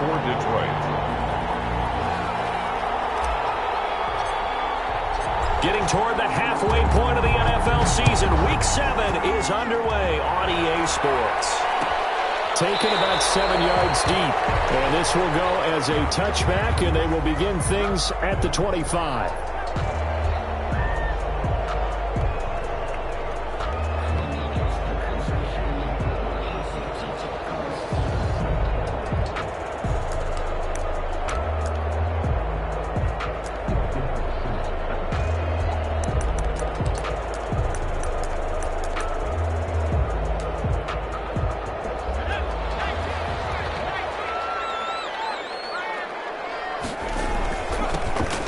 for Detroit. Getting toward the halfway point of the NFL season. Week 7 is underway on EA Sports. Taken about 7 yards deep. And this will go as a touchback, and they will begin things at the 25.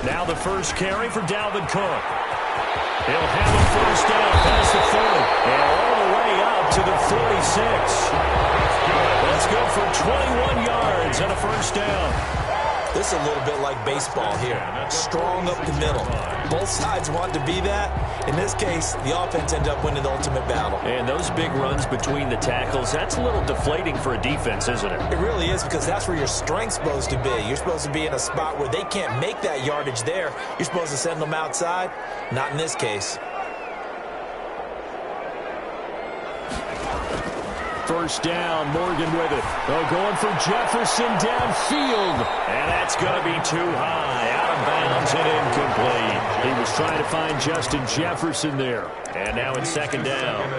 Now the first carry for Dalvin Cook. He'll have a first down past the 40 and all the way out to the 46. That's good for 21 yards and a first down. This is a little bit like baseball here. Strong up the middle. Both sides want to be that. In this case, the offense ended up winning the ultimate battle. And those big runs between the tackles, that's a little deflating for a defense, isn't it? It really is, because that's where your strength's supposed to be. You're supposed to be in a spot where they can't make that yardage there. You're supposed to send them outside. Not in this case. First down, Morgan with it. Oh, going for Jefferson downfield. And that's going to be too high. Out of bounds and incomplete. He was trying to find Justin Jefferson there. And now it's second down.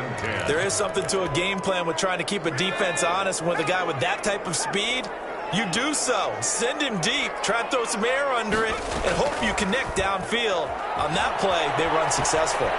There is something to a game plan with trying to keep a defense honest. With a guy with that type of speed, you do so. Send him deep. Try to throw some air under it and hope you connect downfield. On that play, they were unsuccessful.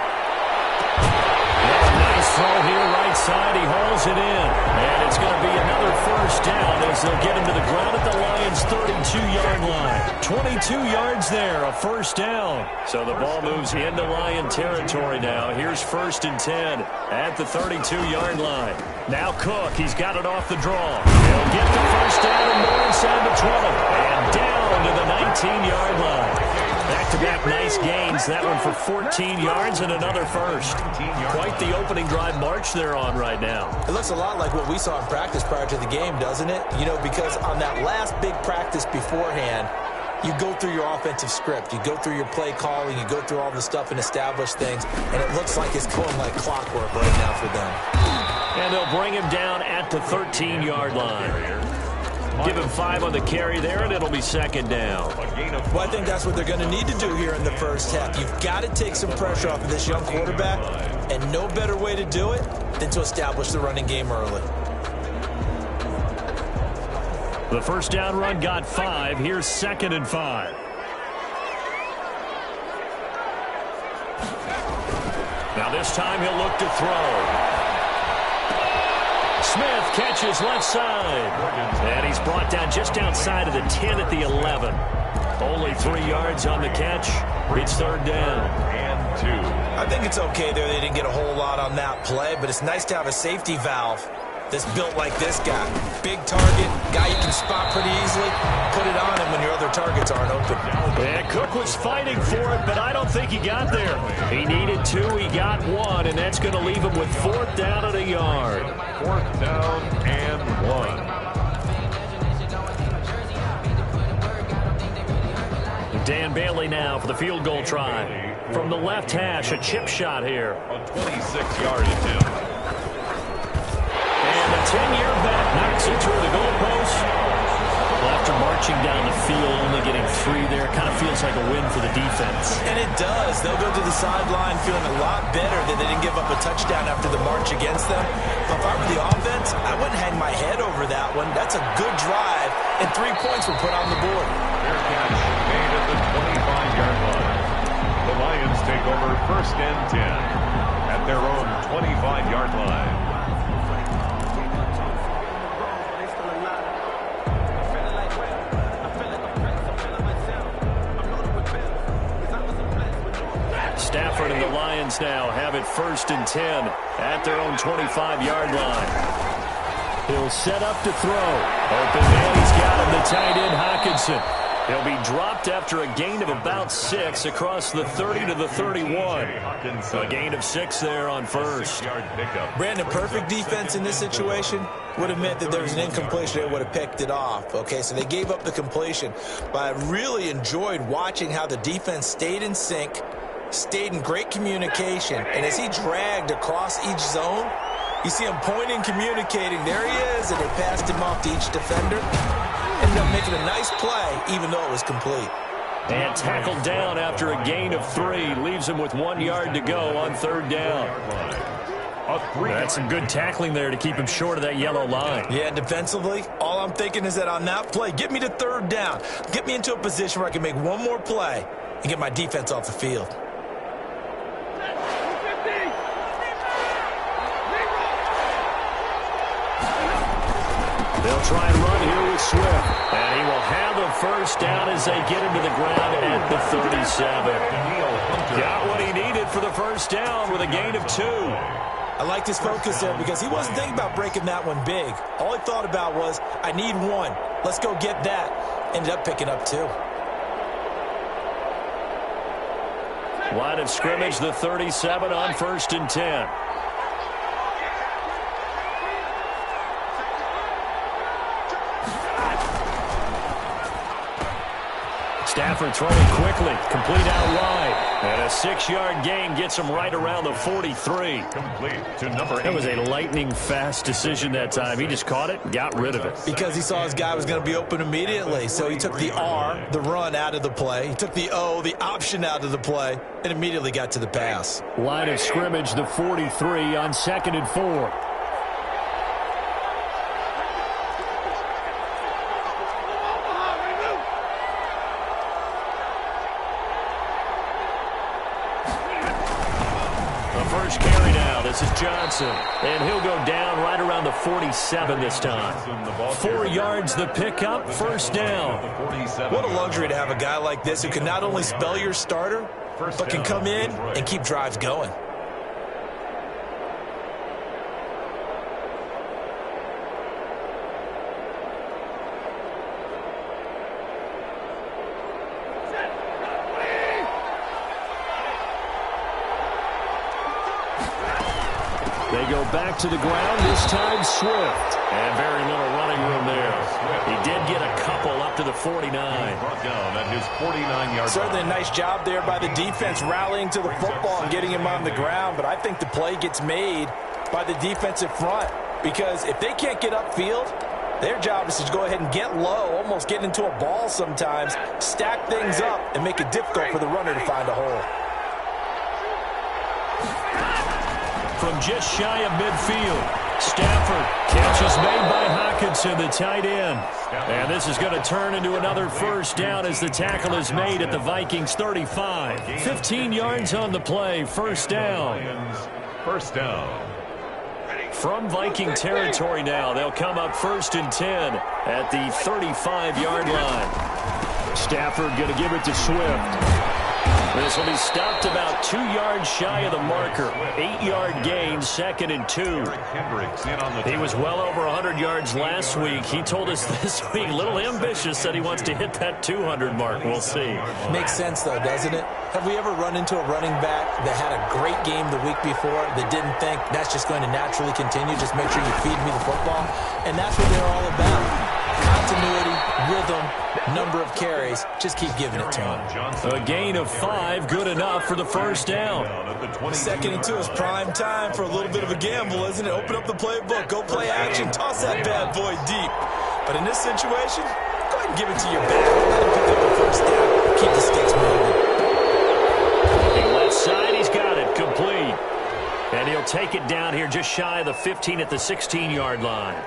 Nice throw here, right side. He hauls it in. And it's going to be another first down as they'll get him to the ground at the Lions' 32-yard line. 22 yards there, a first down. So the ball moves into Lion territory now. Here's 1st and 10 at the 32-yard line. Now Cook, he's got it off the draw. He'll get the first down and more inside the 20. And down to the 19-yard line. Back-to-back nice gains. That one for 14 yards and another first. Quite the opening drive march they're on right now. It looks a lot like what we saw in practice prior to the game, doesn't it? You know, because on that last big practice beforehand, you go through your offensive script. You go through your play calling. You go through all the stuff and establish things. And it looks like it's going like clockwork right now for them. And they'll bring him down at the 13-yard line. Give him 5 on the carry there, and it'll be second down. Well, I think that's what they're going to need to do here in the first half. You've got to take some pressure off of this young quarterback, and no better way to do it than to establish the running game early. The first down run got 5. Here's 2nd and 5. Now this time he'll look to throw. Smith catches left side. And he's brought down just outside of the 10 at the 11. Only 3 yards on the catch. It's 3rd down. And 2. I think it's okay there. They didn't get a whole lot on that play, but it's nice to have a safety valve that's built like this guy. Big target, guy you can spot pretty easily. Put it on him when your other targets aren't open. Yeah, Cook was fighting for it, but I don't think he got there. He needed 2, he got 1, and that's going to leave him with 4th down and a yard. 4th down and 1. Dan Bailey now for the field goal try. From the left hash, a chip shot here. A 26-yard attempt. And the 10-year back knocks it through the goalpost. Well, after marching down the field, only getting 3 there, kind of feels like a win for the defense. And it does. They'll go to the sideline feeling a lot better that they didn't give up a touchdown after the march against them. But if I were the offense, I wouldn't hang my head over that one. That's a good drive, and 3 points were put on the board. Fair catch made at the 25-yard line. The Lions take over 1st and 10 at their own 25-yard line. Stafford and the Lions now have it 1st and 10 at their own 25-yard line. He'll set up to throw. Open man, he's got him, the tight end, Hockenson. He'll be dropped after a gain of about 6 across the 30 to the 31. A gain of 6 there on first. Brandon, perfect defense in this situation would have meant that there was an incompletion. They would have picked it off. Okay, so they gave up the completion. But I really enjoyed watching how the defense stayed in sync, stayed in great communication. And as he dragged across each zone, you see him pointing, communicating. There he is, and they passed him off to each defender. Ended up making a nice play, even though it was complete. And tackled down after a gain of 3. Leaves him with 1 yard to go on third down. That's some good tackling there to keep him short of that yellow line. Yeah, defensively, all I'm thinking is that on that play, get me to third down. Get me into a position where I can make one more play and get my defense off the field. They'll try and run here with Swift. And he will have a first down as they get him to the ground at the 37. Got what he needed for the first down with a gain of 2. I liked his focus there because he wasn't thinking about breaking that one big. All he thought about was, I need 1. Let's go get that. Ended up picking up 2. Line of scrimmage, the 37 on 1st and 10. Stafford throwing quickly, complete out wide. And a 6-yard gain gets him right around the 43. Complete to number 8. That was a lightning-fast decision that time. He just caught it and got rid of it. Because he saw his guy was going to be open immediately. So he took the R, the run, out of the play. He took the O, the option, out of the play, and immediately got to the pass. Line of scrimmage, the 43 on 2nd and 4. First carry now. This is Johnson. And he'll go down right around the 47 this time. 4 yards the pickup, first down. What a luxury to have a guy like this who can not only spell your starter, but can come in and keep drives going. They go back to the ground, this time Swift. And very little running room there. He did get a couple up to the 49. Brought down at his 49-yard Certainly a nice job there by the defense rallying to the football and getting him on the ground. But I think the play gets made by the defensive front. Because if they can't get upfield, their job is to go ahead and get low, almost get into a ball sometimes, stack things up, and make it difficult for the runner to find a hole. From just shy of midfield, Stafford, catch is made by Hockenson, the tight end. And this is going to turn into another first down as the tackle is made at the Vikings 35. 15 yards on the play, first down. First down. From Viking territory now, they'll come up 1st and 10 at the 35-yard line. Stafford going to give it to Swift. This will be stopped about 2 yards shy of the marker. 8-yard gain, 2nd and 2. He was well over 100 yards last week. He told us this week, a little ambitious, said he wants to hit that 200 mark. We'll see. Makes sense, though, doesn't it? Have we ever run into a running back that had a great game the week before that didn't think that's just going to naturally continue? Just make sure you feed me the football. And that's what they're all about. Continuity, rhythm, number of carries. Just keep giving it to him. A gain of 5, good enough for the first down. 2nd and 2 is prime time for a little bit of a gamble, isn't it? Open up the playbook, go play action, toss that bad boy deep. But in this situation, go ahead and give it to your back. Let him pick up the first down. Keep the sticks moving. Left side, he's got it, complete. And he'll take it down here just shy of the 15 at the 16-yard line.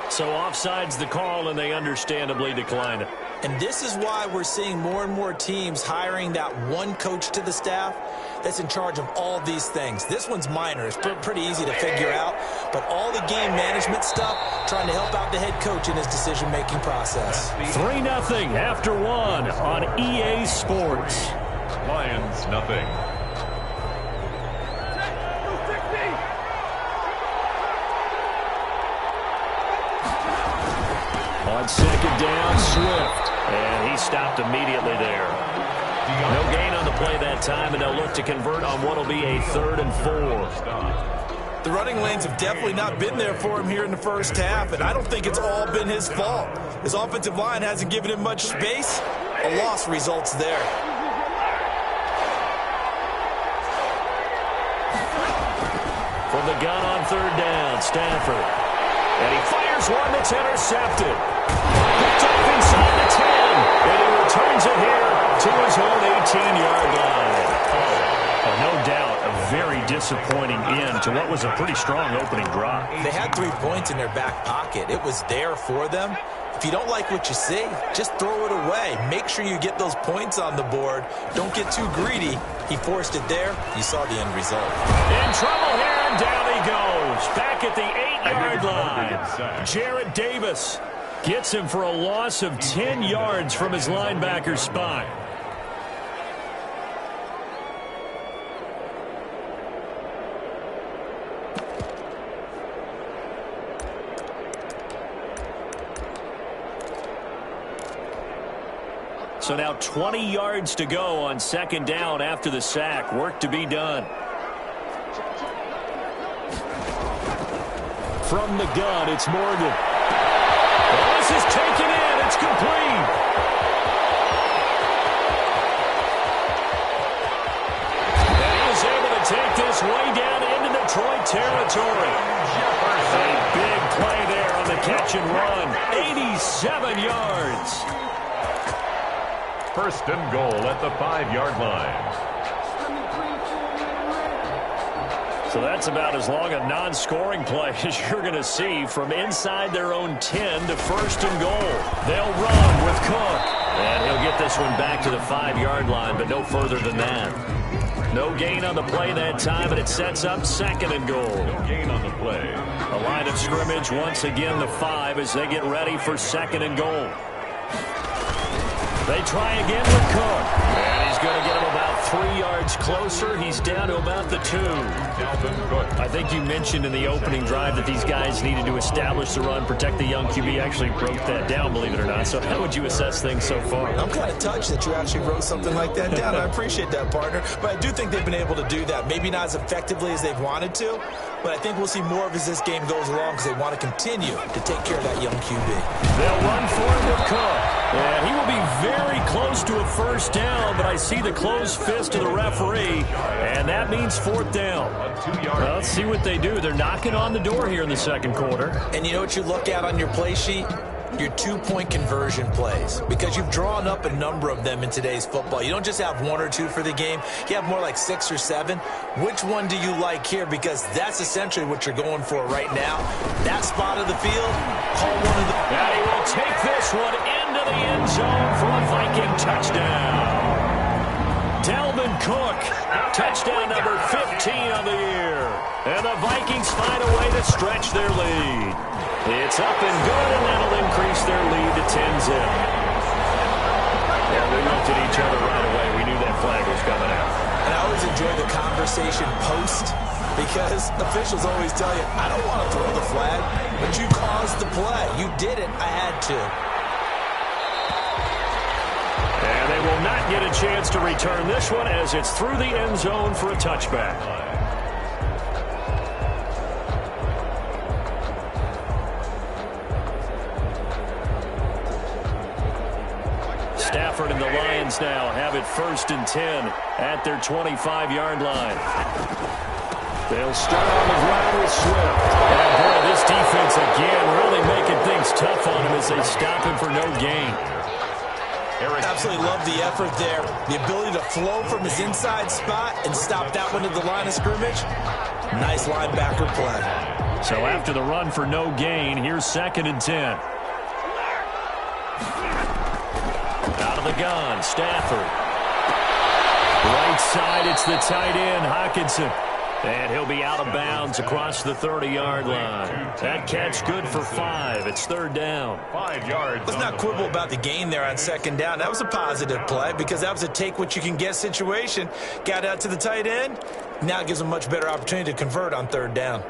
So offside's the call, and they understandably decline it. And this is why we're seeing more and more teams hiring that one coach to the staff that's in charge of all these things. This one's minor. It's pretty easy to figure out. But all the game management stuff, trying to help out the head coach in his decision-making process. 3-0 after 1 on EA Sports. Lions, nothing. On 2nd down, Swift. And he stopped immediately there. No gain on the play that time, and they'll look to convert on what will be a 3rd and 4. The running lanes have definitely not been there for him here in the first half, and I don't think it's all been his fault. His offensive line hasn't given him much space. A loss results there. From the gun on 3rd down, Stafford. And he fires one that's intercepted. Picked off inside the 10. And he returns it here to his own 18-yard line. No doubt a very disappointing end to what was a pretty strong opening drive. They had 3 points in their back pocket. It was there for them. If you don't like what you see, just throw it away. Make sure you get those points on the board. Don't get too greedy. He forced it there. You saw the end result. In trouble here, and down he goes. Back at the 8-yard line. Jarrett Davis gets him for a loss of 10 yards from his linebacker's spot. So now 20 yards to go on 2nd down after the sack. Work to be done. From the gun, it's Morgan. Well, this is taken in. It's complete. And he was able to take this way down into Detroit territory. A big play there on the catch and run. 87 yards. 1st and goal at the 5-yard line. So that's about as long a non-scoring play as you're going to see from inside their own 10 to 1st and goal. They'll run with Cook. And he'll get this one back to the 5-yard line, but no further than that. No gain on the play that time, and it sets up 2nd and goal. No gain on the play. A line of scrimmage once again the 5 as they get ready for 2nd and goal. They try again with Cook. And he's going to get him about 3 yards closer. He's down to about the 2. I think you mentioned in the opening drive that these guys needed to establish the run, protect the young QB. Actually broke that down, believe it or not. So how would you assess things so far? I'm kind of touched that you actually wrote something like that down. I appreciate that, partner. But I do think they've been able to do that. Maybe not as effectively as they've wanted to, but I think we'll see more of as this game goes along because they want to continue to take care of that young QB. They'll run for it with Cook. And he will be very close to a 1st down, but I see the closed fist of the referee, and that means 4th down. Well, let's see what they do. They're knocking on the door here in the 2nd quarter. And you know what you look at on your play sheet? Your 2-point conversion plays, because you've drawn up a number of them in today's football. You don't just have 1 or 2 for the game. You have more like 6 or 7. Which one do you like here? Because that's essentially what you're going for right now. That spot of the field, call one of the... And he will take this one into the end zone for a Viking touchdown. Dalvin Cook, touchdown number 15 of the year. And the Vikings find a way to stretch their lead. It's up and good, and that'll increase their lead to 10-zip. Yeah, we looked at each other right away. We knew that flag was coming out. And I always enjoy the conversation post, because officials always tell you, I don't want to throw the flag, but you caused the play. You did it. I had to. And they will not get a chance to return this one as it's through the end zone for a touchback. Stafford and the Lions now have it 1st and 10 at their 25-yard line. They'll start on the ground with Swift. And boy, this defense again really making things tough on him as they stop him for no gain. Absolutely love the effort there. The ability to flow from his inside spot and stop that one at the line of scrimmage. Nice linebacker play. So after the run for no gain, here's 2nd and 10. Out of the gun, Stafford. Right side, it's the tight end, Hockenson. And he'll be out of bounds across the 30-yard line. That catch good for 5. It's 3rd down. 5 yards. Let's not quibble about the gain there on 2nd down. That was a positive play because that was a take-what-you-can-get situation. Got out to the tight end. Now it gives him much better opportunity to convert on 3rd down.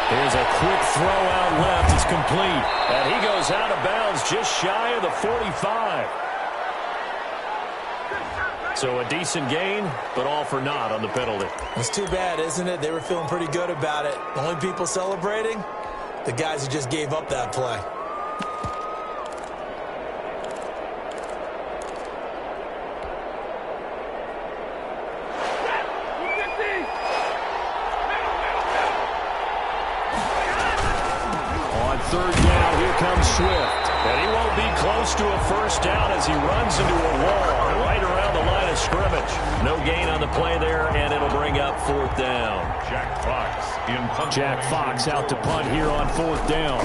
Here's a quick throw out left. It's complete. And he goes out of bounds just shy of the 45. So a decent gain, but all for naught on the penalty. It's too bad, isn't it? They were feeling pretty good about it. The only people celebrating, the guys who just gave up that play. Third down, here comes Swift. And he won't be close to a first down as he runs into a wall right around the line of scrimmage. No gain on the play there, and it'll bring up fourth down. Jack Fox out to punt here on fourth down.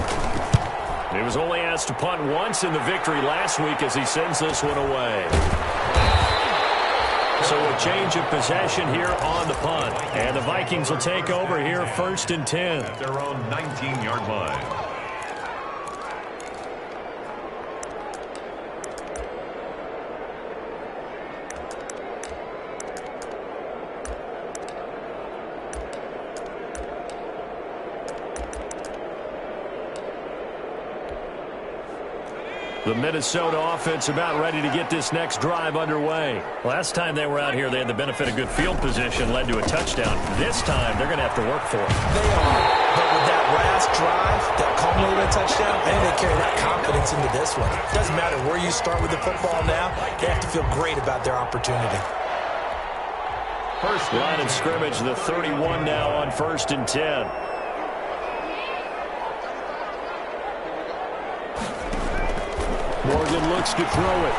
He was only asked to punt once in the victory last week as he sends this one away. So a change of possession here on the punt. And the Vikings will take over here first and 10. At their own 19-yard line. The Minnesota offense about ready to get this next drive underway. Last time they were out here, they had the benefit of good field position, led to a touchdown. This time, they're going to have to work for it. They are. But with that last drive, that culminated touchdown, I think they carry that confidence into this one. It doesn't matter where you start with the football now. They have to feel great about their opportunity. First line of scrimmage, the 31 now on first and 10. Morgan looks to throw it.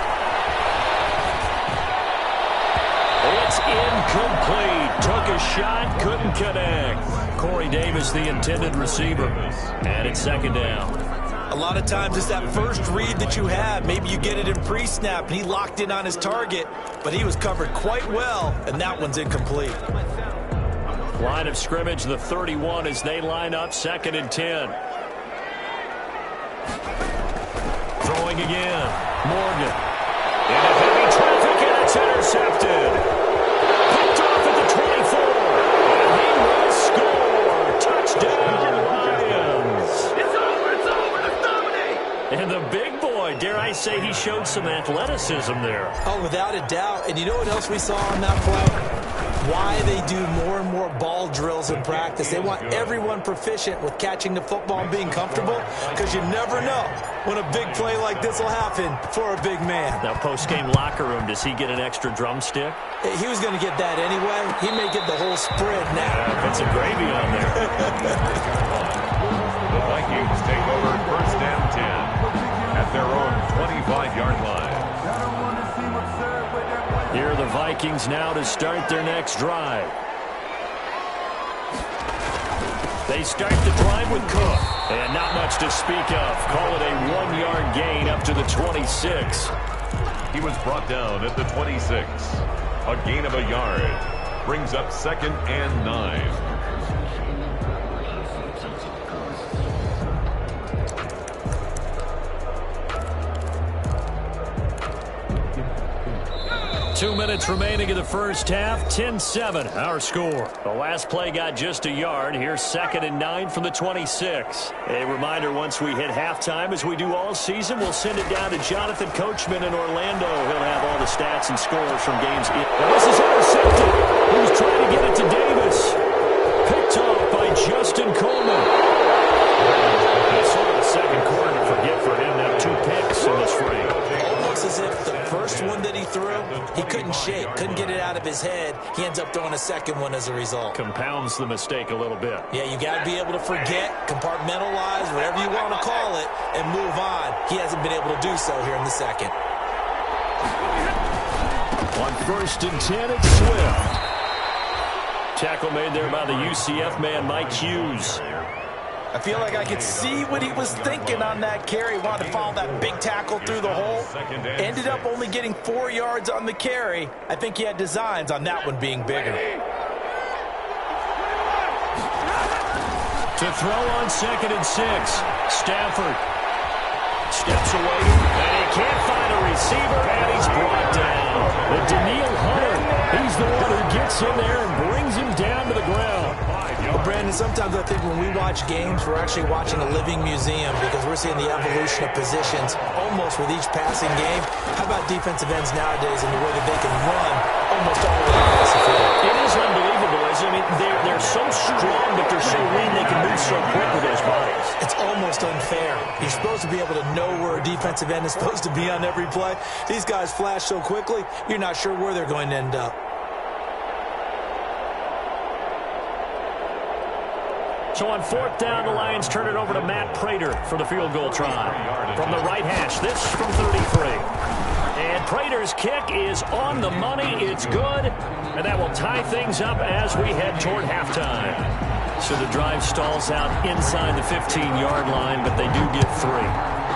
It's incomplete. Took a shot, couldn't connect. Corey Davis, the intended receiver. And it's second down. A lot of times it's that first read that you have. Maybe you get it in pre-snap, and he locked in on his target, but he was covered quite well, and that one's incomplete. Line of scrimmage, the 31 as they line up second and 10. Throwing again. Morgan. Into heavy traffic, and it's intercepted. Picked off at the 24. And he will score. Touchdown, Lions. It's over, let's dominate. And the big boy, dare I say, he showed some athleticism there. Oh, without a doubt. And you know what else we saw on that play? Why they do more and more ball drills in practice. They want everyone proficient with catching the football and being comfortable, because you never know when a big play like this will happen for a big man. Now, post-game locker room, does he get an extra drumstick? He was going to get that anyway. He may get the whole spread now. Put some gravy on there. The Vikings take over first and 10 at their own 25-yard line. Here are the Vikings now to start their next drive. They start the drive with Cook. And not much to speak of. Call it a 1-yard gain up to the 26. He was brought down at the 26. A gain of a yard. Brings up second and 9. 2 minutes remaining in the first half. 10-7, our score. The last play got just a yard. Here's second and 9 from the 26. A reminder, once we hit halftime, as we do all season, we'll send it down to Jonathan Coachman in Orlando. He'll have all the stats and scores from games. And this is intercepted. He was trying to get it to Davis. Picked off by Justin Coleman. That's sort of the second quarter to forget for him. Now 2 picks in this frame. Almost as if the first one that he threw, he couldn't shake, couldn't get it out of his head. He ends up throwing a second one as a result. Compounds the mistake a little bit. Yeah, you got to be able to forget, compartmentalize, whatever you want to call it, and move on. He hasn't been able to do so here in the second. On first and 10, it's Swift. Tackle made there by the UCF man, Mike Hughes. I feel like I could see what he was thinking on that carry. He wanted to follow that big tackle through the hole. Ended up only getting 4 yards on the carry. I think he had designs on that one being bigger. To throw on second and 6. Stafford steps away, and he can't find a receiver, and he's brought down. But Daniil Hunter, he's the one who gets in there and brings him down to the ground. Well, Brandon, sometimes I think when we watch games, we're actually watching a living museum because we're seeing the evolution of positions almost with each passing game. How about defensive ends nowadays and the way that they can run almost all the way across the field? It is unbelievable, isn't it? I mean, they're so strong, but they're so lean they can move so quick with those bodies. It's almost unfair. You're supposed to be able to know where a defensive end is supposed to be on every play. These guys flash so quickly, you're not sure where they're going to end up. So on fourth down, the Lions turn it over to Matt Prater for the field goal try. From the right hash, this from 33. And Prater's kick is on the money. It's good. And that will tie things up as we head toward halftime. So the drive stalls out inside the 15-yard line, but they do get 3.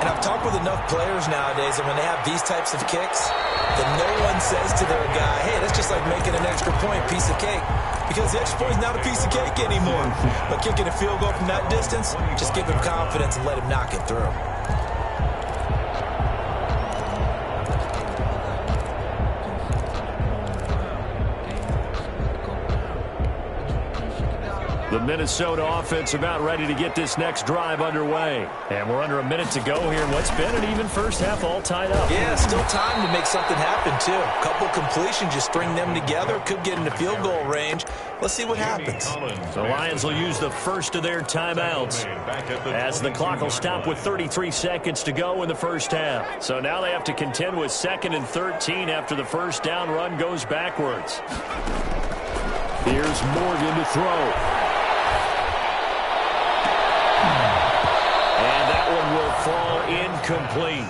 And I've talked with enough players nowadays that when they have these types of kicks, that no one says to their guy, hey, that's just like making an extra point, piece of cake. Because the extra point is not a piece of cake anymore. But kicking a field goal from that distance, just give him confidence and let him knock it through. The Minnesota offense about ready to get this next drive underway. And we're under a minute to go here in what's been an even first half, all tied up. Yeah, still time to make something happen, too. A couple completions, you string them together, could get into field goal range. Let's see what happens. The Lions will use the first of their timeouts as the clock will stop with 33 seconds to go in the first half. So now they have to contend with 2nd and 13 after the first down run goes backwards. Here's Morgan to throw. Will fall incomplete.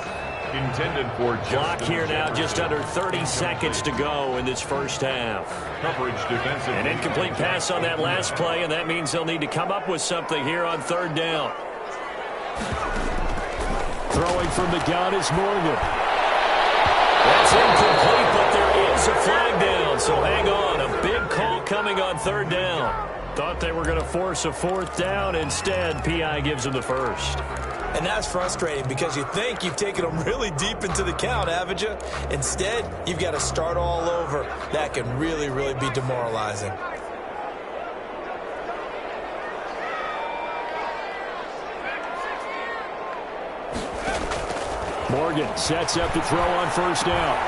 Intended for clock here now, just under 30 seconds to go in this first half. Coverage defensive. An incomplete pass on that last play, and that means they'll need to come up with something here on 3rd down. Throwing from the gun is Morgan. That's incomplete, but there is a flag down, so hang on. A big call coming on 3rd down. Thought they were going to force a 4th down. Instead, P.I. gives them the first. And that's frustrating because you think you've taken them really deep into the count, haven't you? Instead, you've got to start all over. That can really, really be demoralizing. Morgan sets up to throw on 1st down.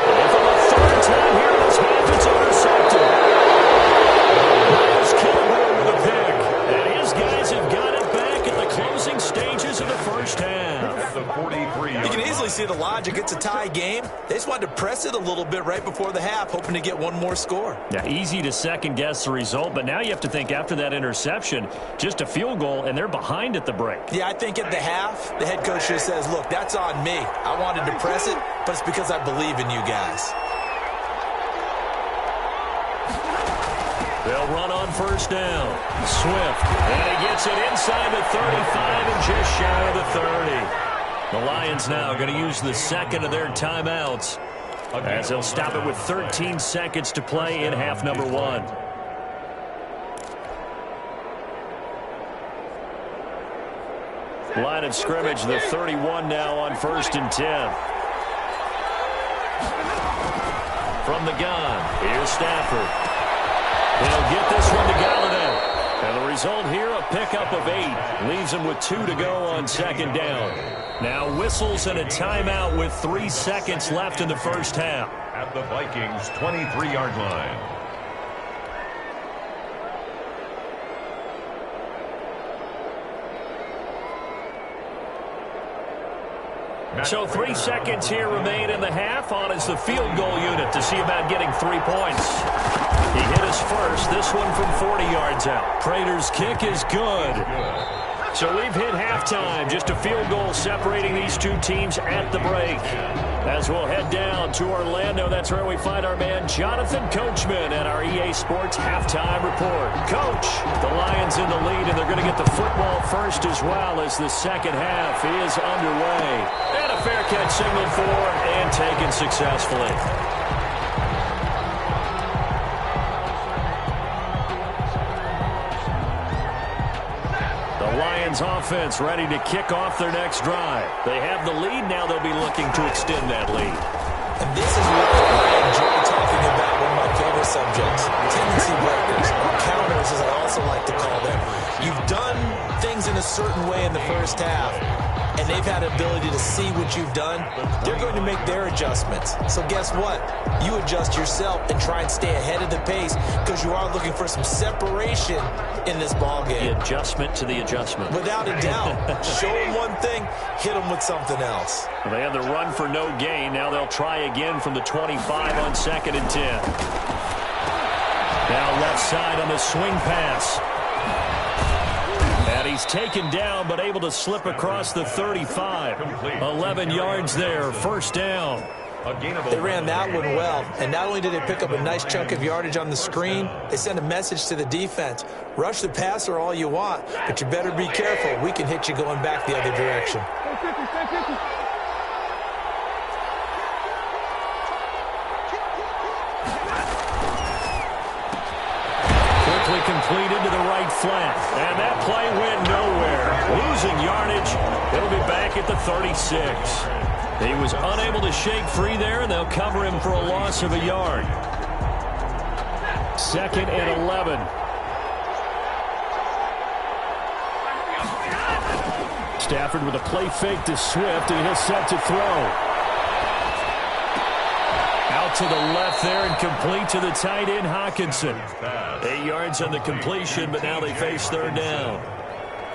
And for the 3rd time here in this half, it's intercepted. Miles Kilgore with a pick. And his guys have got it back at the closing stages of the first half. You can easily see the logic. It's a tie game. They just wanted to press it a little bit right before the half, hoping to get one more score. Yeah, easy to second-guess the result, but now you have to think after that interception, just a field goal, and they're behind at the break. Yeah, I think at the half, the head coach just says, look, that's on me. I wanted to press it, but it's because I believe in you guys. They'll run on 1st down. Swift, and he gets it inside the 35 and just shy of the 30. The Lions now going to use the 2nd of their timeouts as they'll stop it with 13 seconds to play in half number 1. Line of scrimmage, the 31 now on 1st and 10. From the gun, here's Stafford. He'll get this one to Galladay. And the result here, a pickup of 8. Leaves him with 2 to go on 2nd down. Now whistles and a timeout with 3 seconds left in the first half. At the Vikings' 23-yard line. So 3 seconds here remain in the half. On is the field goal unit to see about getting 3 points. He hit us first. This one from 40 yards out. Prater's kick is good. So we've hit halftime. Just a field goal separating these two teams at the break. As we'll head down to Orlando, that's where we find our man Jonathan Coachman at our EA Sports Halftime Report. Coach, the Lions in the lead, and they're going to get the football first as well as the second half is underway. And a fair catch signaled for and taken successfully. Lions offense ready to kick off their next drive. They have the lead. Now they'll be looking to extend that lead. And this is what I enjoy talking about, one of my favorite subjects. Tendency breakers, or counters as I also like to call them. you've done things in a certain way in the first half, and they've had the ability to see what you've done, they're going to make their adjustments. So guess what? You adjust yourself and try and stay ahead of the pace because you are looking for some separation in this ball game. The adjustment to the adjustment. Without a doubt. Show them one thing, hit them with something else. They had the run for no gain. Now they'll try again from the 25 on 2nd and 10. Now left side on the swing pass. And he's taken down, but able to slip across the 35. 11 yards there, first down. They ran that one well, and not only did they pick up a nice chunk of yardage on the screen, they sent a message to the defense. Rush the passer all you want, but you better be careful. We can hit you going back the other direction. Completed to the right flat. And that play went nowhere. Losing yardage. It'll be back at the 36. He was unable to shake free there, and they'll cover him for a loss of a yard. 2nd and 11. Stafford with a play fake to Swift, and he'll set to throw. Out to the left there and complete to the tight end, Hawkinson. 8 yards on the completion, but now they face third down.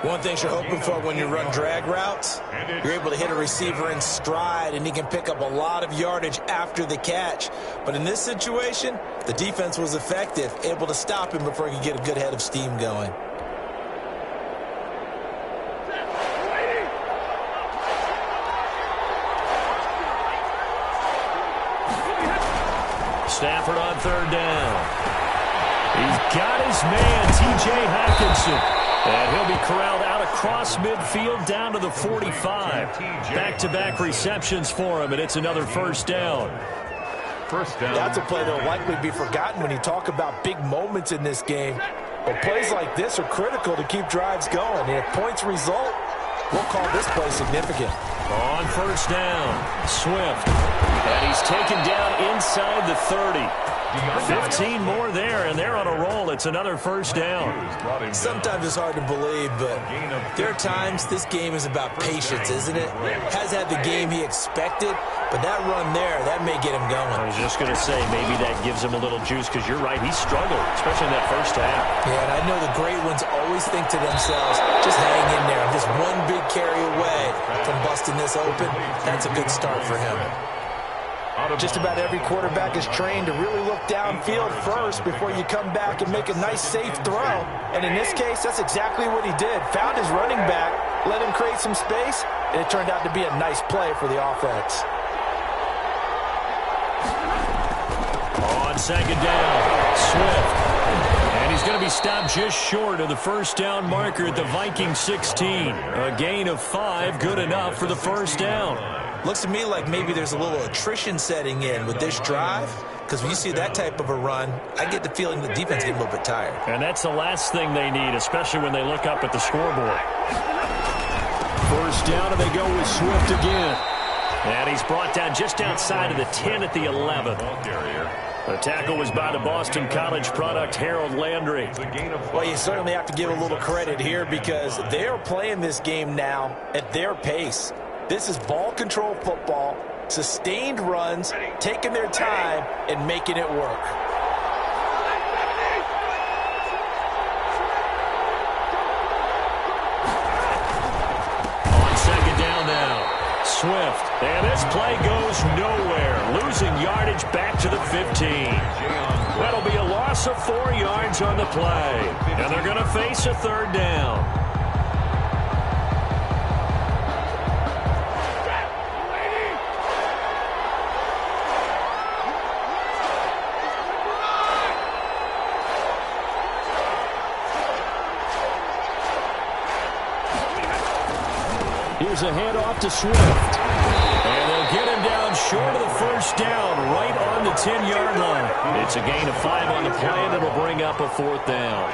One thing you're hoping for when you run drag routes, you're able to hit a receiver in stride, and he can pick up a lot of yardage after the catch. But in this situation, the defense was effective, able to stop him before he could get a good head of steam going. Stafford on third down. He's got his man, T.J. Hawkinson. And he'll be corralled out across midfield down to the 45. Back-to-back receptions for him, and it's another first down. First down. That's a play that will likely be forgotten when you talk about big moments in this game. But plays like this are critical to keep drives going. And if points result, we'll call this play significant. On first down, Swift. And he's taken down inside the 30. 15 more there, and they're on a roll. It's another first down. Sometimes it's hard to believe, but there are times this game is about patience, isn't it? Has had the game he expected, but that run there, that may get him going. I was just going to say, maybe that gives him a little juice, because you're right, he struggled, especially in that first half. Yeah, and I know the great ones always think to themselves, just hang in there. I'm just one big carry away from busting this open. That's a good start for him. Just about every quarterback is trained to really look downfield first before you come back and make a nice, safe throw. And in this case, that's exactly what he did. Found his running back, let him create some space, and it turned out to be a nice play for the offense. On second down, Swift. And he's going to be stopped just short of the first down marker at the Vikings 16. A gain of 5, good enough for the first down. Looks to me like maybe there's a little attrition setting in with this drive, because when you see that type of a run, I get the feeling the defense gets a little bit tired. And that's the last thing they need, especially when they look up at the scoreboard. First down, and they go with Swift again. And he's brought down just outside of the 10 at the 11. The tackle was by the Boston College product, Harold Landry. Well, you certainly have to give a little credit here because they are playing this game now at their pace. This is ball control football, sustained runs, taking their time, and making it work. On second down now, Swift. And this play goes nowhere, losing yardage back to the 15. That'll be a loss of 4 yards on the play. And they're going to face a third down. Here's a handoff to Swift. And they'll get him down short of the first down, right on the 10-yard line. It's a gain of 5 on the play, and it'll bring up a fourth down.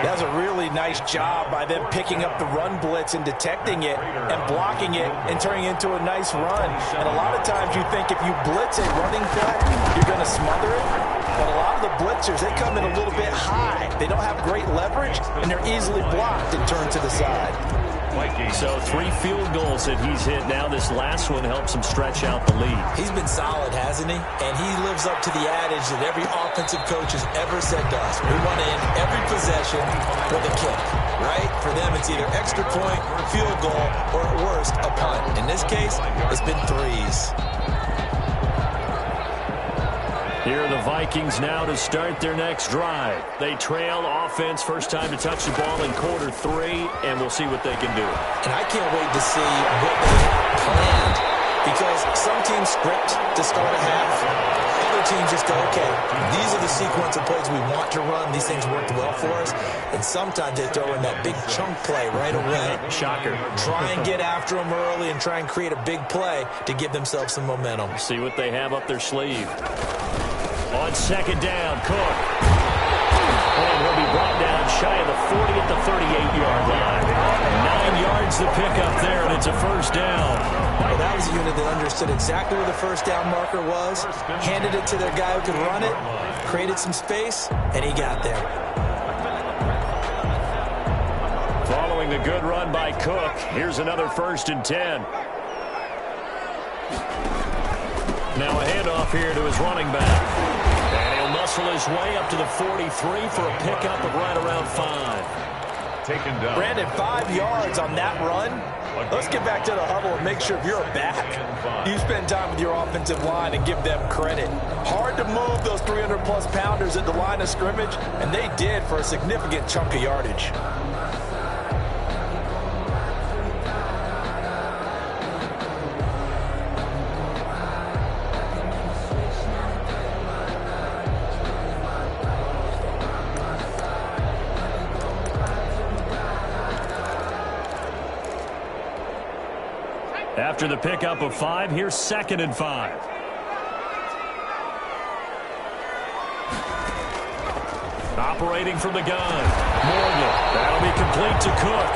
That's a really nice job by them picking up the run blitz and detecting it and blocking it and turning it into a nice run. And a lot of times you think if you blitz a running play, you're going to smother it. But a lot of the blitzers, they come in a little bit high. They don't have great leverage, and they're easily blocked and turned to the side. So 3 field goals that he's hit now. This last one helps him stretch out the lead. He's been solid, hasn't he? And he lives up to the adage that every offensive coach has ever said to us. We want to end every possession with a kick, right? For them, it's either extra point, field goal, or at worst, a punt. In this case, it's been 3s. Here are the Vikings now to start their next drive. They trail offense, first time to touch the ball in quarter 3, and we'll see what they can do. And I can't wait to see what they have planned, because some teams script to start a half. Other teams just go, okay, these are the sequence of plays we want to run. These things worked well for us. And sometimes they throw in that big chunk play right away. Shocker. Try and get after them early and try and create a big play to give themselves some momentum. See what they have up their sleeve. On second down, Cook. And he'll be brought down shy of the 40 at the 38-yard line. 9 yards to pick up there, and it's a first down. Well, that was a unit that understood exactly where the first down marker was, handed it to their guy who could run it, created some space, and he got there. Following the good run by Cook, here's another 1st and 10. Now a handoff here to his running back. And he'll muscle his way up to the 43 for a pickup of right around 5. Taken down. Brandon, 5 yards on that run. Let's get back to the huddle and make sure if you're a back, you spend time with your offensive line and give them credit. Hard to move those 300-plus pounders at the line of scrimmage, and they did for a significant chunk of yardage. After the pickup of 5, here's 2nd and 5. Operating from the gun. Morgan. That'll be complete to Cook.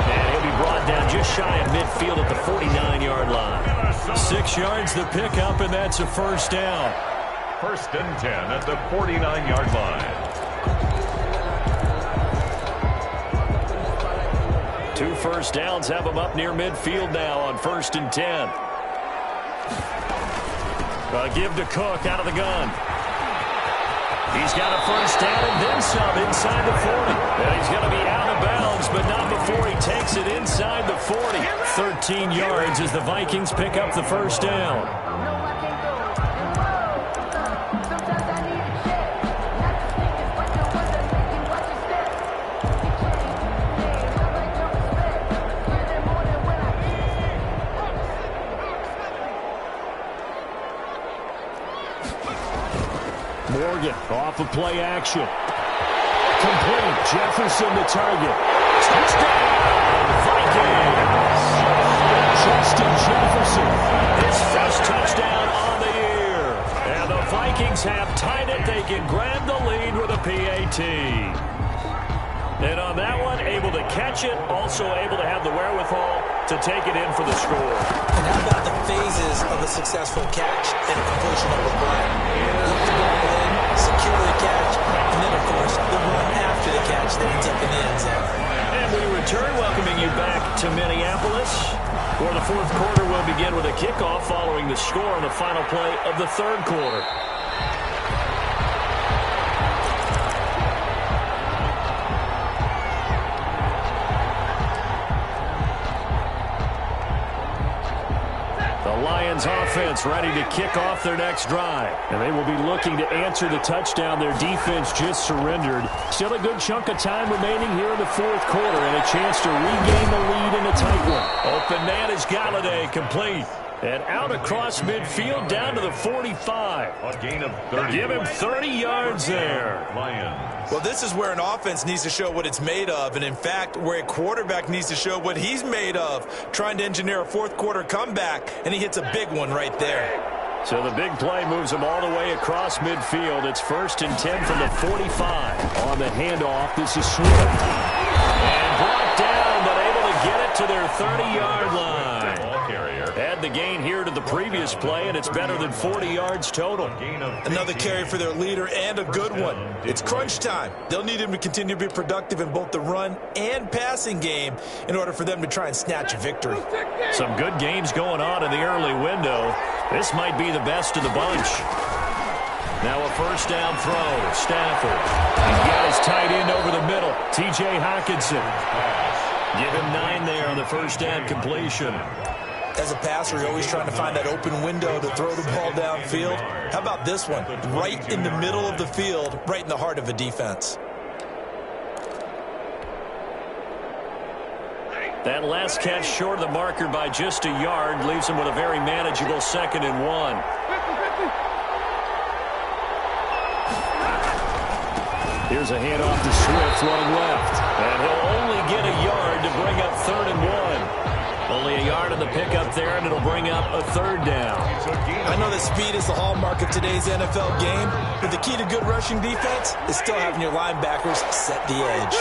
And he'll be brought down just shy of midfield at the 49-yard line. 6 yards the pickup, and that's a first down. 1st and 10 at the 49-yard line. 2 first downs have him up near midfield now on 1st and 10. A give to Cook out of the gun. He's got a first down and then some inside the 40. And he's going to be out of bounds, but not before he takes it inside the 40. 13 yards as the Vikings pick up the first down. Morgan off of play action. Complete. Jefferson the target. Touchdown, Vikings! Justin Jefferson. His first touchdown on the year. And the Vikings have tied it. They can grab the lead with a PAT. And on that one, able to catch it, also able to have the wherewithal to take it in for the score. And how about the phases of a successful catch and a completion of a play? Look the ball in, secure the catch, and then, of course, the run after the catch that ends up in the end zone. And we return, welcoming you back to Minneapolis, where the 4th quarter will begin with a kickoff following the score on the final play of the 3rd quarter. Offense ready to kick off their next drive. And they will be looking to answer the touchdown their defense just surrendered. Still a good chunk of time remaining here in the 4th quarter and a chance to regain the lead in a tight one. Open man is Galladay, complete. And out across midfield down to the 45. A gain of 30. Give him 30 yards there. Lions. Well, this is where an offense needs to show what it's made of, and in fact, where a quarterback needs to show what he's made of, trying to engineer a 4th quarter comeback, and he hits a big one right there. So the big play moves him all the way across midfield. It's 1st and 10 from the 45. On the handoff, this is Swift. And brought down, but able to get it to their 30-yard line. Add the gain here to the previous play, and it's better than 40 yards total. Another carry for their leader, and a good one. It's crunch time. They'll need him to continue to be productive in both the run and passing game in order for them to try and snatch a victory. Some good games going on in the early window. This might be the best of the bunch. Now a first down throw. Stafford. He's got his tight end over the middle. T.J. Hockenson. Give him 9 there on the first down completion. As a passer, you're always trying to find that open window to throw the ball downfield. How about this one? Right in the middle of the field, right in the heart of a defense. That last catch short of the marker by just a yard leaves him with a very manageable 2nd and 1. Here's a handoff to Swift running left. And he'll only get a yard to bring up 3rd and 1. Only a yard on the pickup there, and it'll bring up a 3rd down. I know that speed is the hallmark of today's NFL game, but the key to good rushing defense is still having your linebackers set the edge.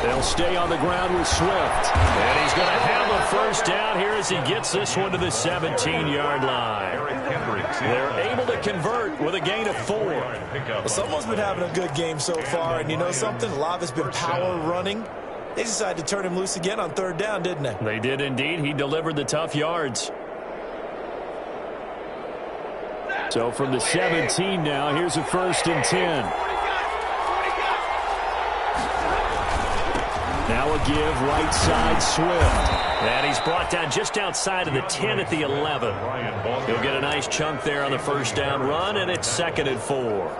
They'll stay on the ground with Swift. And he's going to have a first down here as he gets this one to the 17-yard line. They're able to convert with a gain of 4. Well, someone's been having a good game so far, and you know something? A lot of it's been power running. They decided to turn him loose again on 3rd down, didn't they? They did indeed. He delivered the tough yards. So from the 17 now, here's a 1st and 10. Now a give right side Swift. And he's brought down just outside of the 10 at the 11. He'll get a nice chunk there on the first down run, and it's 2nd and 4.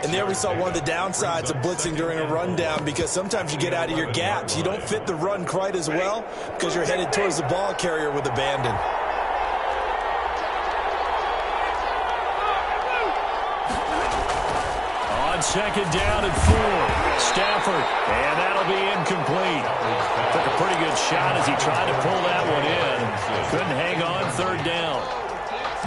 And there we saw one of the downsides of blitzing during a rundown, because sometimes you get out of your gaps. You don't fit the run quite as well because you're headed towards the ball carrier with abandon. On 2nd down and 4. Stafford, and that'll be incomplete. Took a pretty good shot as he tried to pull that one in. Couldn't hang on 3rd down.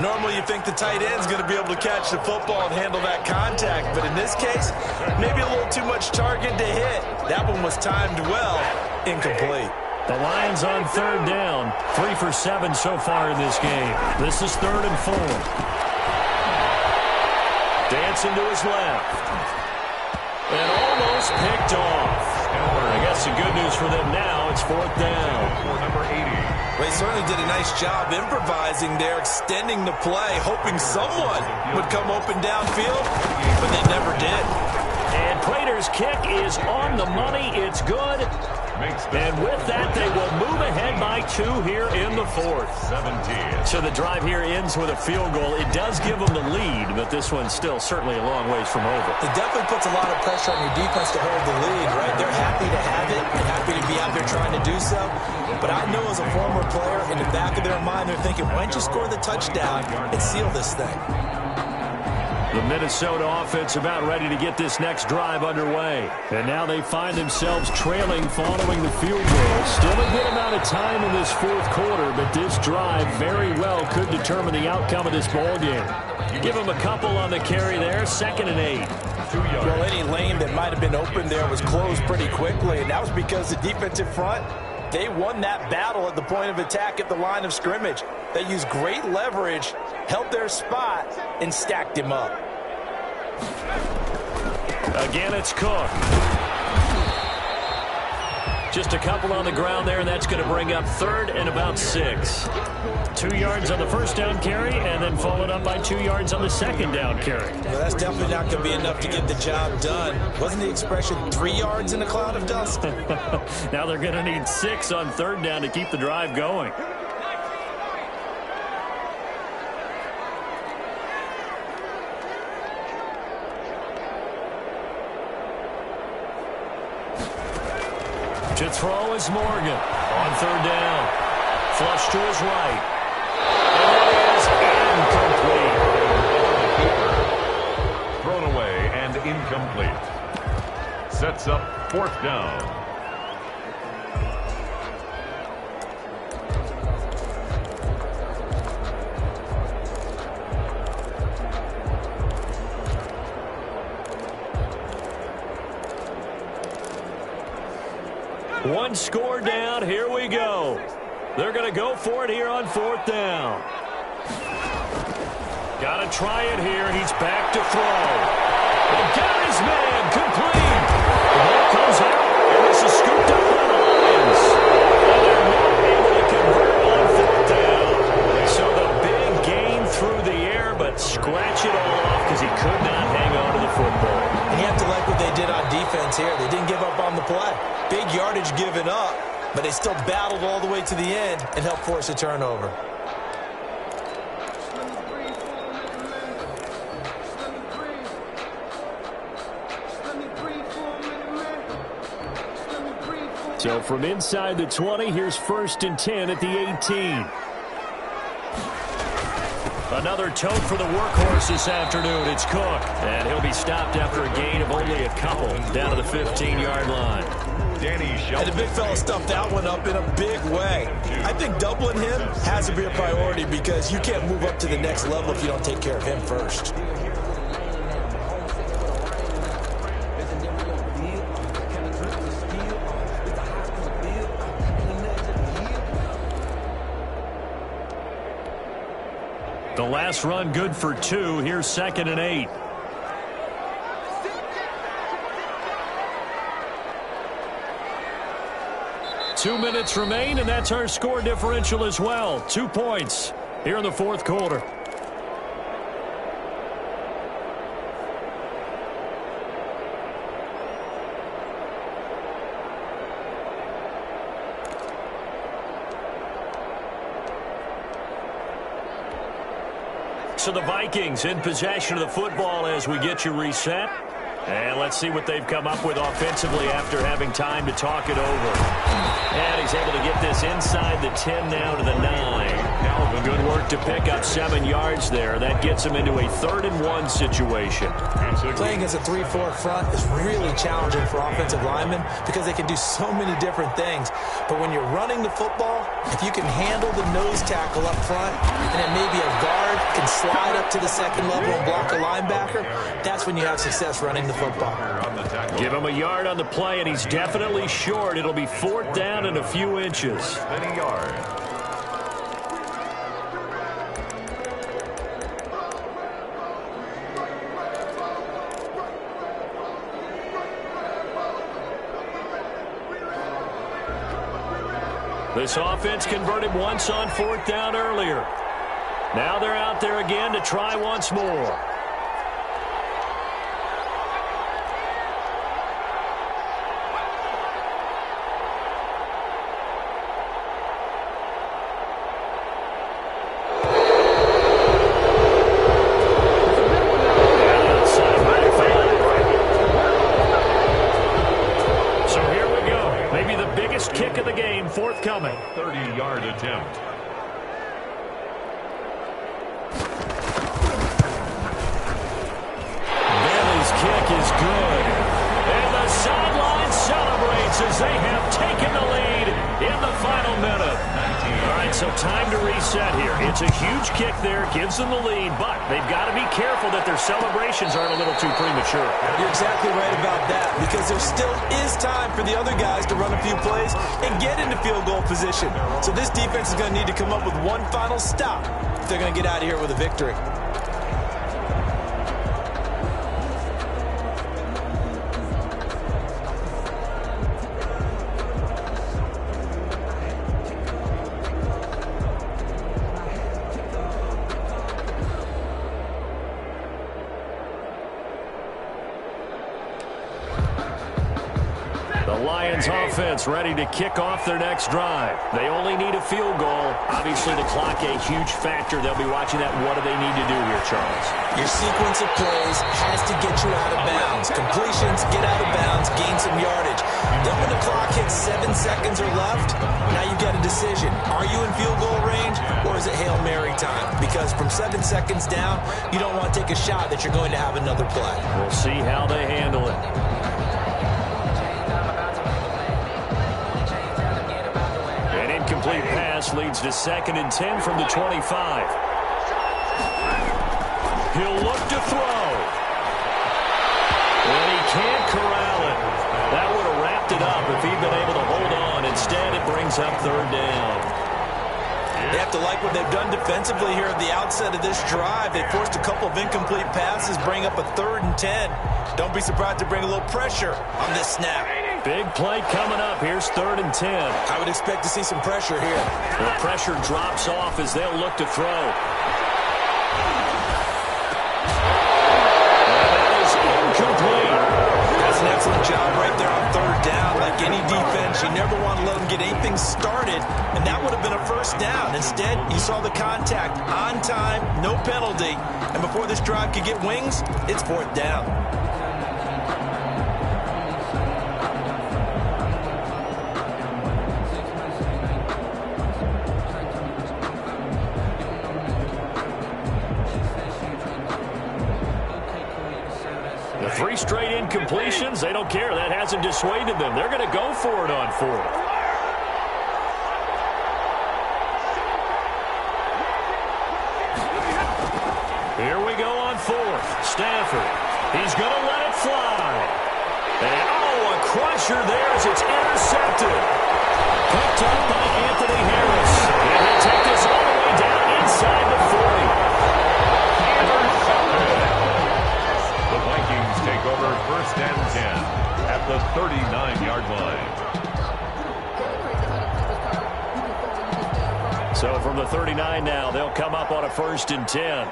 Normally you think the tight end's going to be able to catch the football and handle that contact, but in this case, maybe a little too much target to hit. That one was timed well. Incomplete. The Lions on 3rd down. 3 for 7 so far in this game. This is 3rd and 4. Dancing to his left. And almost picked off. I guess the good news for them now, it's 4th down. For number 80. They certainly did a nice job improvising there, extending the play, hoping someone would come open downfield, but they never did. And Prater's kick is on the money. It's good. And with that, they will move ahead by 2 here in the 4th. 17. So the drive here ends with a field goal. It does give them the lead, but this one's still certainly a long ways from over. It definitely puts a lot of pressure on your defense to hold the lead, right? They're happy to have it and happy to be out there trying to do so. But I know as a former player, in the back of their mind, they're thinking, why don't you score the touchdown and seal this thing? The Minnesota offense about ready to get this next drive underway. And now they find themselves trailing following the field goal. Still a good amount of time in this 4th quarter, but this drive very well could determine the outcome of this ball game. Give them a couple on the carry there, 2nd and 8. Well, any lane that might have been open there was closed pretty quickly, and that was because the defensive front, they won that battle at the point of attack at the line of scrimmage. They used great leverage, held their spot, and stacked him up. Again, it's Cook. Just a couple on the ground there, and that's going to bring up 3rd and about 6. 2 yards on the first down carry, and then followed up by 2 yards on the 2nd down carry. Well, that's definitely not going to be enough to get the job done. Wasn't the expression 3 yards in a cloud of dust? Now they're going to need 6 on 3rd down to keep the drive going. To throw is Morgan on 3rd down. Flush to his right. And it is incomplete. Thrown away and incomplete. Sets up 4th down. One score down. Here we go. They're going to go for it here on 4th down. Got to try it here. He's back to throw. And got his man complete. The ball comes out, and this is scooped up by the Lions. And they're not able to convert on 4th down. So the big gain through the air, but scratch it all off because he could not hang on to the football. And you have to like what they did on defense here. They didn't give up on the play. Big yardage given up, but they still battled all the way to the end and helped force a turnover. So from inside the 20, here's 1st and 10 at the 18. Another tote for the workhorse this afternoon. It's Cook. And he'll be stopped after a gain of only a couple down to the 15-yard line. And the big fella stuffed that one up in a big way. I think doubling him has to be a priority because you can't move up to the next level if you don't take care of him first. The last run good for 2. Here's 2nd and 8. Two minutes remain, and that's our score differential as well. 2 points here in the 4th quarter. So the Vikings in possession of the football as we get you reset. And let's see what they've come up with offensively after having time to talk it over. And he's able to get this inside the 10 now to the 9. Good work to pick up 7 yards there. That gets him into a 3rd and 1 situation. Playing as a 3-4 front is really challenging for offensive linemen because they can do so many different things. But when you're running the football, if you can handle the nose tackle up front and then maybe a guard can slide up to the 2nd level and block a linebacker, that's when you have success running the football. Give him a yard on the play, and he's definitely short. It'll be 4th down and a few inches. Many yards. This offense converted once on 4th down earlier. Now they're out there again to try once more. Kick of the game forthcoming. 30-yard attempt. Bailey's kick is good. And the sideline celebrates as they have taken the lead in the final minute. All right, so time to reset here. It's a huge kick there, gives them the lead, but they've got to be careful that their celebrations aren't a little too premature. You're exactly right about that because there still is time for the other guys to run a few plays and get into field goal position. So this defense is going to need to come up with one final stop if they're going to get out of here with a victory. Offense ready to kick off their next drive. They only need a field goal. Obviously, the clock a huge factor. They'll be watching that. What do they need to do here, Charles? Your sequence of plays has to get you out of bounds. Completions, get out of bounds, gain some yardage. Then when the clock hits 7 seconds or left, now you've got a decision. Are you in field goal range or is it Hail Mary time? Because from 7 seconds down, you don't want to take a shot that you're going to have another play. We'll see how they handle it. Complete pass leads to 2nd and 10 from the 25. He'll look to throw. And he can't corral it. That would have wrapped it up if he'd been able to hold on instead it brings up third down. They have to like what they've done defensively here at the outset of this drive. They forced a couple of incomplete passes, bring up a 3rd and 10. Don't be surprised to bring a little pressure on this snap. Big play coming up. Here's 3rd and 10. I would expect to see some pressure here. The pressure drops off as they'll look to throw. That is incomplete. That's an excellent job right there on 3rd down. Like any defense, you never want to let them get anything started, and that would have been a 1st down. Instead, you saw the contact on time, no penalty, and before this drive could get wings, it's 4th down. The 3 straight incompletions, they don't care. That hasn't dissuaded them. They're going to go for it on 4th. Here we go on 4th. Stafford. He's going to let it fly. And, a crusher there as it's intercepted. Picked up by Anthony Harris. And he'll take this all the way down inside the 40. The Vikings take over 1st and 10 at the 39-yard line. So from the 39 now, they'll come up on a 1st and 10.